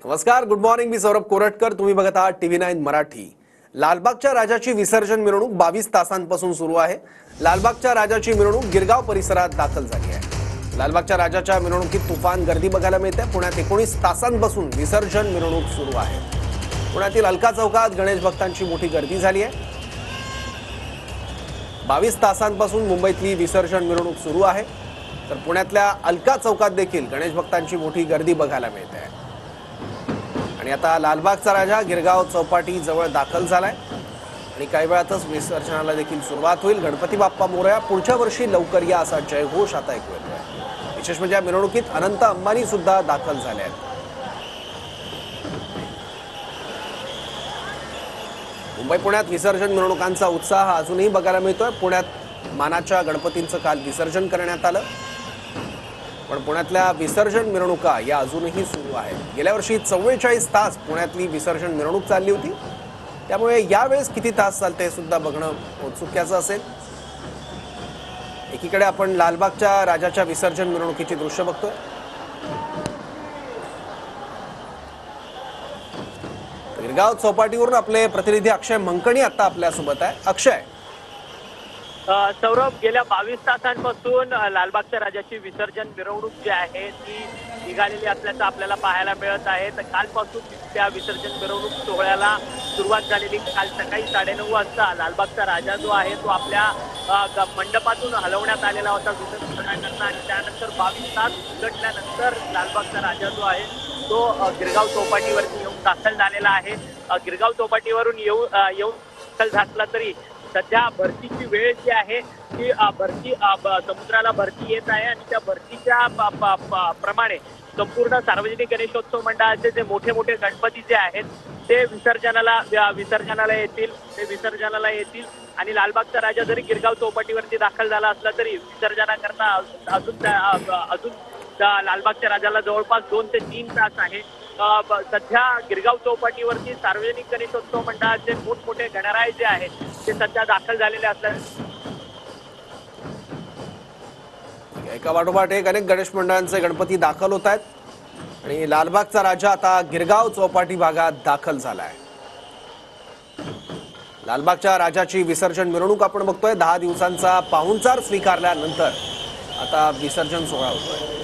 नमस्कार, good morning. मी सौरभ कोरटकर. तुम्ही बघत आहात TV9 मराठी. लालबागच्या राजाची विसर्जन मिरवणूक 22 तासांपासून सुरू आहे. लालबागच्या राजाची मिरवणूक गिरगाव परिसरात दाखल झाली आहे. लालबागच्या राजाच्या मिरवणुकीत तुफान गर्दी बघायला मिळते. पुण्यात 19 तासांपासून विसर्जन मिरवणूक सुरू आहे. पुण्यातील अलका चौकात गणेश भक्तांची मोठी गर्दी झाली आहे. 22 तासांपासून मुंबईतली विसर्जन मिरवणूक सुरू आहे. तर पुण्यातल्या अलका चौकात देखील गणेश भक्तांची मोठी गर्दी बघायला मिळते आहे. आणि आता लालबागचा राजा गिरगाव चौपाटी जवळ दाखल झालाय आणि काही वेळातच विसर्जनाला देखील सुरुवात होईल. गणपती बाप्पा मोरया, पुढच्या वर्षी लवकर या असा जयघोष आता ऐकू येतोय. विशेष म्हणजे या मिरवणुकीत अनंत अंबानी सुद्धा दाखल झाले आहेत. मुंबई पुण्यात विसर्जन मिरवणुकांचा उत्साह अजूनही बघायला मिळतोय. पुण्यात मानाच्या गणपतींचं काल विसर्जन करण्यात आलं, पण पुण्यातल्या विसर्जन मिरवणुका या अजूनही सुरू आहेत. गेल्या वर्षी 44 तास पुण्यातली विसर्जन मिरवणूक चालली होती. त्यामुळे यावेळेस किती तास चालते हे सुद्धा बघणं औत्सुक्याचं असेल. एकीकडे आपण लालबागच्या राजाच्या विसर्जन मिरवणुकीची दृश्य बघतोय. गिरगाव चौपाटीवरून आपले प्रतिनिधी अक्षय मंकणी आता आपल्यासोबत आहे. अक्षय, सौरभ, गेल्या 22 तासांपासून लालबागच्या राजाची विसर्जन मिरवणूक जी आहे ती निघालेली असल्याचं आपल्याला पाहायला मिळत आहे. तर कालपासून त्या विसर्जन मिरवणूक सोहळ्याला सुरुवात झालेली. काल सकाळी 9:30 वाजता लालबागचा राजा जो आहे तो आपल्या मंडपातून हलवण्यात आलेला होता विसर्जन करण्याकरता, आणि त्यानंतर 22 तास उलटल्यानंतर लालबागचा राजा जो आहे तो गिरगाव चौपाटीवरती येऊन दाखल झालेला आहे. गिरगाव चौपाटीवरून येऊन दाखल झाला तरी सध्या भरतीची वेळ जी आहे ती भरती समुद्राला भरती येत आहे, आणि त्या भरतीच्या प्रमाणे संपूर्ण सार्वजनिक गणेशोत्सव मंडळाचे जे मोठे मोठे गणपती जे आहेत ते विसर्जनाला येतील आणि लालबागचा राजा जरी गिरगाव चौपाटीवरती दाखल झाला असला तरी विसर्जनाकरता अजून लालबागच्या राजाला जवळपास 2 ते 3 तास आहे. सध्या गिरगाव चौपाटीवरती सार्वजनिक गणेशोत्सव मंडळाचे मोठमोठे गणराय जे आहेत ते सध्या दाखल झालेले असतात. एका पाठोपाठ एक अनेक गणेश मंडळांचे गणपती दाखल होत आहेत आणि लालबागचा राजा आता गिरगाव चौपाटी भागात दाखल झालाय. लालबागच्या राजाची विसर्जन मिरवणूक आपण बघतोय. 10 दिवसांचा पाहुणचार स्वीकारल्यानंतर आता विसर्जन सोहळा होतोय.